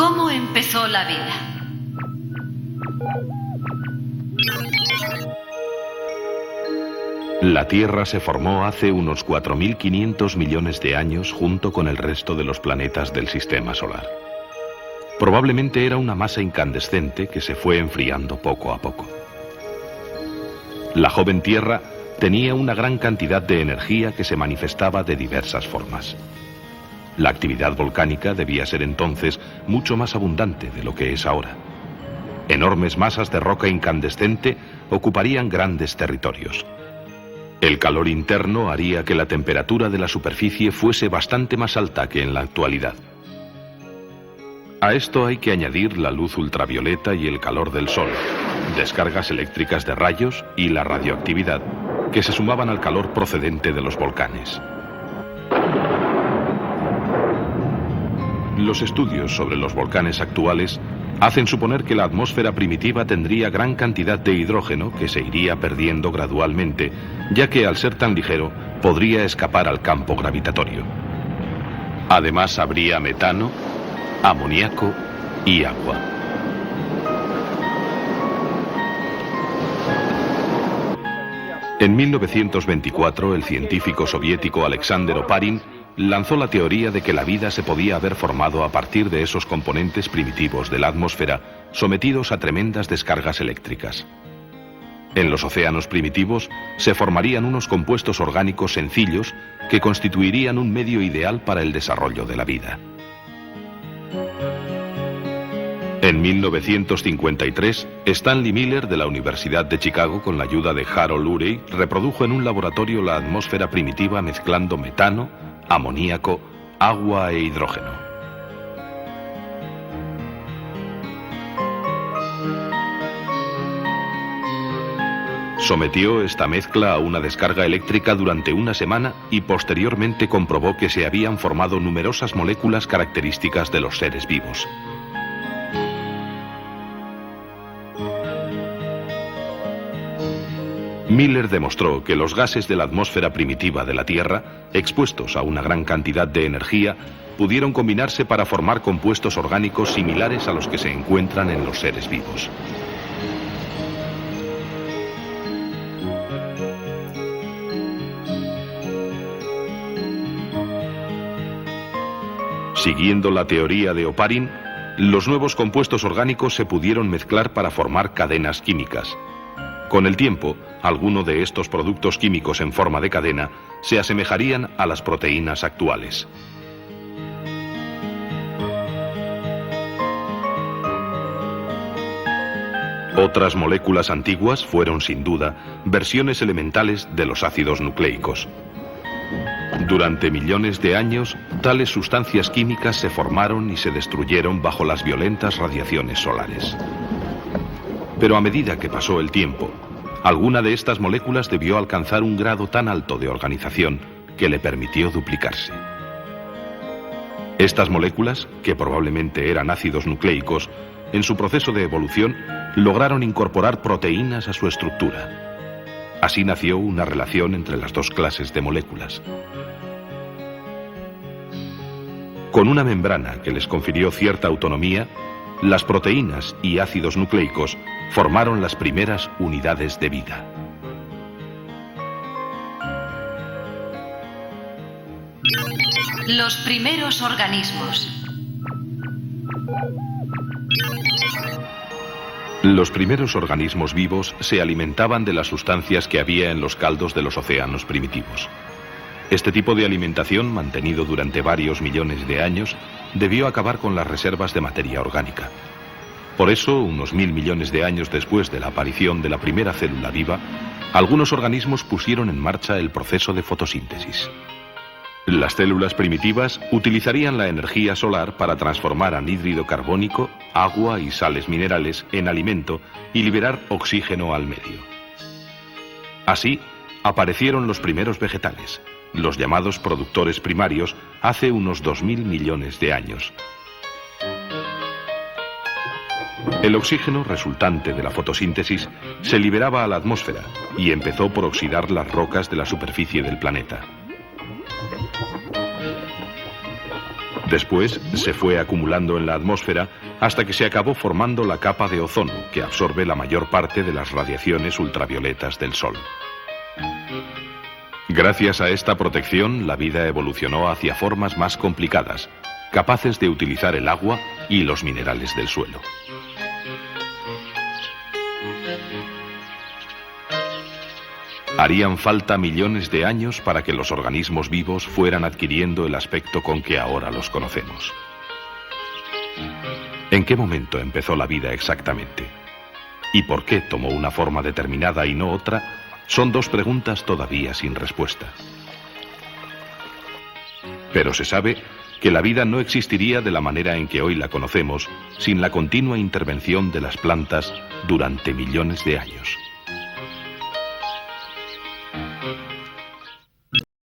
¿Cómo empezó la vida? La Tierra se formó hace unos 4.500 millones de años junto con el resto de los planetas del Sistema Solar. Probablemente era una masa incandescente que se fue enfriando poco a poco. La joven Tierra tenía una gran cantidad de energía que se manifestaba de diversas formas. La actividad volcánica debía ser entonces mucho más abundante de lo que es ahora. Enormes masas de roca incandescente ocuparían grandes territorios. El calor interno haría que la temperatura de la superficie fuese bastante más alta que en la actualidad. A esto hay que añadir la luz ultravioleta y el calor del sol, descargas eléctricas de rayos y la radioactividad, que se sumaban al calor procedente de los volcanes. Los estudios sobre los volcanes actuales hacen suponer que la atmósfera primitiva tendría gran cantidad de hidrógeno que se iría perdiendo gradualmente, ya que al ser tan ligero podría escapar al campo gravitatorio. Además habría metano, amoníaco y agua. En 1924, el científico soviético Alexander Oparin lanzó la teoría de que la vida se podía haber formado a partir de esos componentes primitivos de la atmósfera sometidos a tremendas descargas eléctricas. En los océanos primitivos se formarían unos compuestos orgánicos sencillos que constituirían un medio ideal para el desarrollo de la vida. En 1953, Stanley Miller de la Universidad de Chicago, con la ayuda de Harold Urey, reprodujo en un laboratorio la atmósfera primitiva mezclando metano, amoníaco, agua e hidrógeno. Sometió esta mezcla a una descarga eléctrica durante una semana y posteriormente comprobó que se habían formado numerosas moléculas características de los seres vivos. Miller demostró que los gases de la atmósfera primitiva de la Tierra, expuestos a una gran cantidad de energía, pudieron combinarse para formar compuestos orgánicos similares a los que se encuentran en los seres vivos. Siguiendo la teoría de Oparin, los nuevos compuestos orgánicos se pudieron mezclar para formar cadenas químicas. Con el tiempo, algunos de estos productos químicos en forma de cadena se asemejarían a las proteínas actuales. Otras moléculas antiguas fueron, sin duda, versiones elementales de los ácidos nucleicos. Durante millones de años, tales sustancias químicas se formaron y se destruyeron bajo las violentas radiaciones solares. Pero a medida que pasó el tiempo, alguna de estas moléculas debió alcanzar un grado tan alto de organización que le permitió duplicarse. Estas moléculas, que probablemente eran ácidos nucleicos, en su proceso de evolución lograron incorporar proteínas a su estructura. Así nació una relación entre las dos clases de moléculas. Con una membrana que les confirió cierta autonomía, las proteínas y ácidos nucleicos formaron las primeras unidades de vida. Los primeros organismos. Los primeros organismos vivos se alimentaban de las sustancias que había en los caldos de los océanos primitivos. Este tipo de alimentación, mantenido durante varios millones de años, debió acabar con las reservas de materia orgánica. Por eso, unos 1000 millones de años después de la aparición de la primera célula viva, algunos organismos pusieron en marcha el proceso de fotosíntesis. Las células primitivas utilizarían la energía solar para transformar anhídrido carbónico, agua y sales minerales en alimento y liberar oxígeno al medio. Así, aparecieron los primeros vegetales, los llamados productores primarios, hace unos 2000 millones de años. El oxígeno resultante de la fotosíntesis se liberaba a la atmósfera y empezó por oxidar las rocas de la superficie del planeta. Después se fue acumulando en la atmósfera hasta que se acabó formando la capa de ozono, que absorbe la mayor parte de las radiaciones ultravioletas del Sol. Gracias a esta protección, la vida evolucionó hacia formas más complicadas, capaces de utilizar el agua y los minerales del suelo. Harían falta millones de años para que los organismos vivos fueran adquiriendo el aspecto con que ahora los conocemos. ¿En qué momento empezó la vida exactamente? ¿Y por qué tomó una forma determinada y no otra? Son dos preguntas todavía sin respuesta. Pero se sabe que la vida no existiría de la manera en que hoy la conocemos sin la continua intervención de las plantas durante millones de años.